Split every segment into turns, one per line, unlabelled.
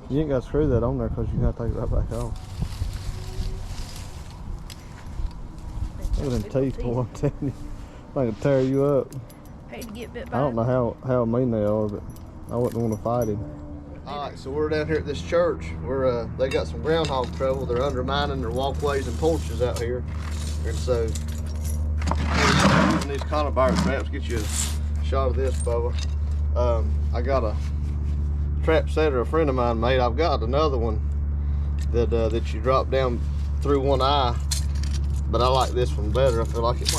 You ain't got to screw that on there because you got to take it right back off. Look at them teeth, boy, I'm telling you. I can tear you up.
Hate to get bit by
I don't know how mean they are, but I wouldn't want to fight him. Alright, so we're down here at this church. They got some groundhog trouble. They're undermining their walkways and porches out here. And so, using these Conibear traps, get you a shot of this, Bubba. I got a trap setter a friend of mine made. I've got another one that you drop down through one eye, but I like this one better. I feel like it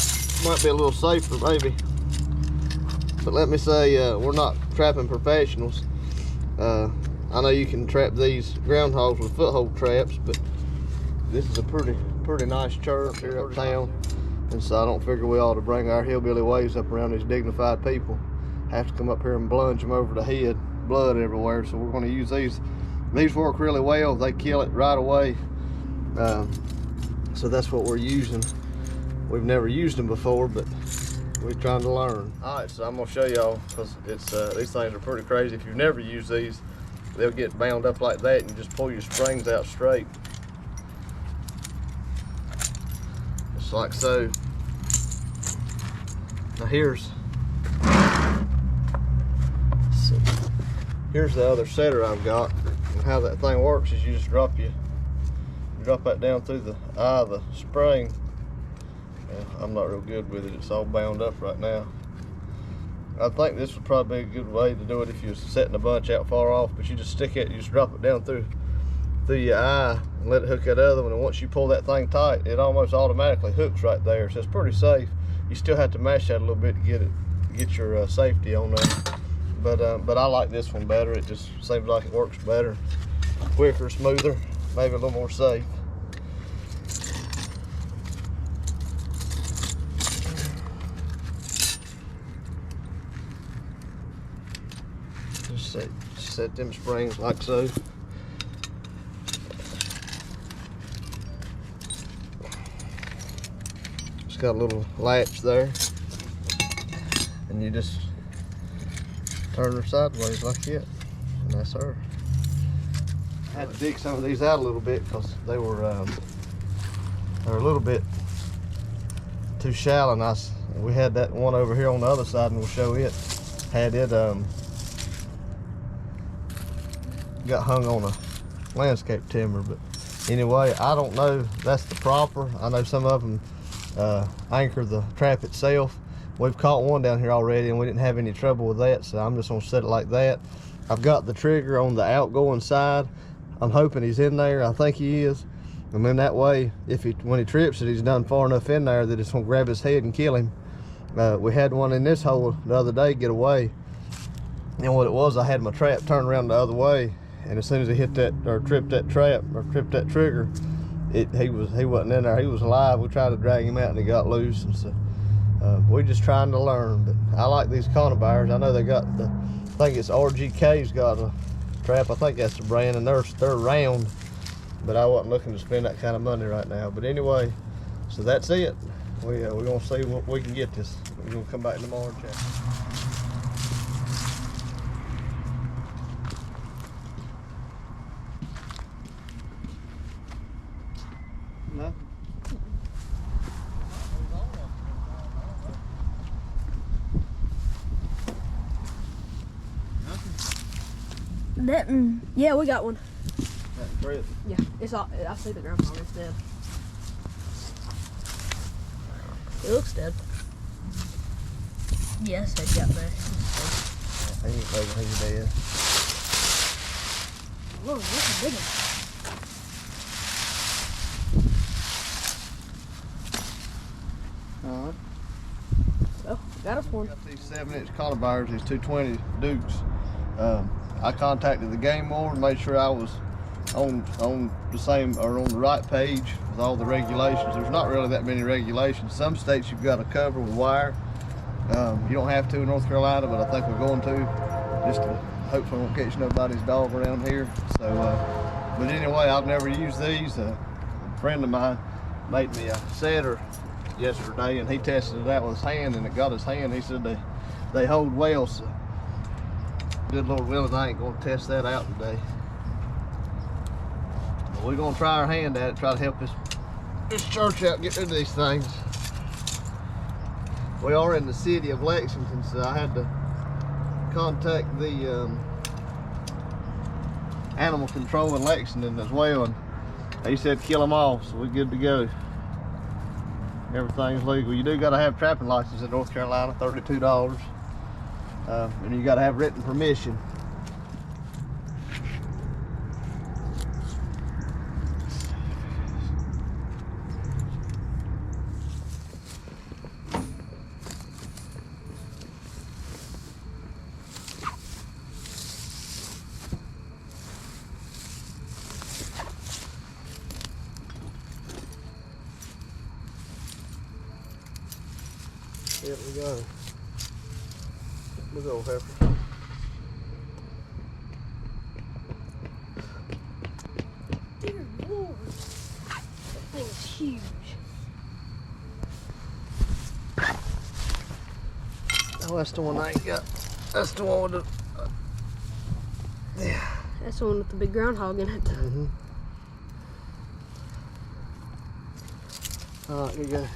might be a little safer, maybe. But let me say, we're not trapping professionals. I know you can trap these groundhogs with foothold traps, but this is a pretty nice church here uptown, and so I don't figure we ought to bring our hillbilly ways up around these dignified people. Have to come up here and plunge them over the head, blood everywhere. So we're going to use these. These work really well. They kill it right away. So that's what we're using. We've never used them before, but we're trying to learn. All right, so I'm gonna show y'all, because these things are pretty crazy. If you've never used these, they'll get bound up like that, and you just pull your springs out straight, just like so. Now here's the other setter I've got, and how that thing works is you just drop that down through the eye of the spring. I'm not real good with it. It's all bound up right now. I think this would probably be a good way to do it if you're setting a bunch out far off, but you just stick it, you just drop it down through your eye and let it hook that other one, and once you pull that thing tight, it almost automatically hooks right there, so it's pretty safe. You still have to mash that a little bit to get your safety on there. But I like this one better. It just seems like it works better, quicker, smoother, maybe a little more safe. Just set them springs like so. It's got a little latch there, and you just turn her sideways like that, and that's her. I had to dig some of these out a little bit because they were a little bit too shallow, and we had that one over here on the other side, and we'll show it. Had it got hung on a landscape timber, but anyway, I don't know that's the proper. I know some of them anchor the trap itself. We've caught one down here already, and we didn't have any trouble with that, so I'm just gonna set it like that. I've got the trigger on the outgoing side. I'm hoping he's in there. I think he is, and then that way, when he trips it, he's done far enough in there that it's gonna grab his head and kill him. We had one in this hole the other day get away, and what it was, I had my trap turned around the other way, and as soon as he hit that, or tripped that trap, or tripped that trigger, he wasn't in there. He was alive. We tried to drag him out, and he got loose, and so we're just trying to learn. But I like these Conibears. I know they got I think it's RGK's got a trap. I think that's the brand, and they're round, but I wasn't looking to spend that kind of money right now. But anyway, so that's it. We're gonna see what we can get this. We're gonna come back tomorrow and check. Nothing.
Yeah, we got one.
That's great.
Yeah, it's all. I see the groundhog. It's dead. It looks dead. Yes, it got there.
I ain't like he's dead.
Whoa, that's a big one.
Alright.
So, got us one.
Got these 7-inch Conibears, these 220 Dukes. I contacted the game warden, made sure I was on the same, or on the right page with all the regulations. There's not really that many regulations. Some states you've got to cover with wire. You don't have to in North Carolina, but I think we're going to, just to hopefully won't catch nobody's dog around here. So, but anyway, I've never used these. A friend of mine made me a setter yesterday, and he tested it out with his hand, and it got his hand. He said they hold well, so good Lord willing, I ain't gonna test that out today. We're gonna try our hand at it, try to help this church out get rid of these things. We are in the city of Lexington, so I had to contact the animal control in Lexington as well, and he said kill them all, so we're good to go. Everything's legal. You do got to have trapping license in North Carolina, $32, and you got to have written permission. There we go. Big old heifer.
Dear Lord. That thing is huge.
Oh, that's the one I ain't got. That's the one with the... yeah.
That's the one with the big groundhog in it.
Mm-hmm. All right, here you go.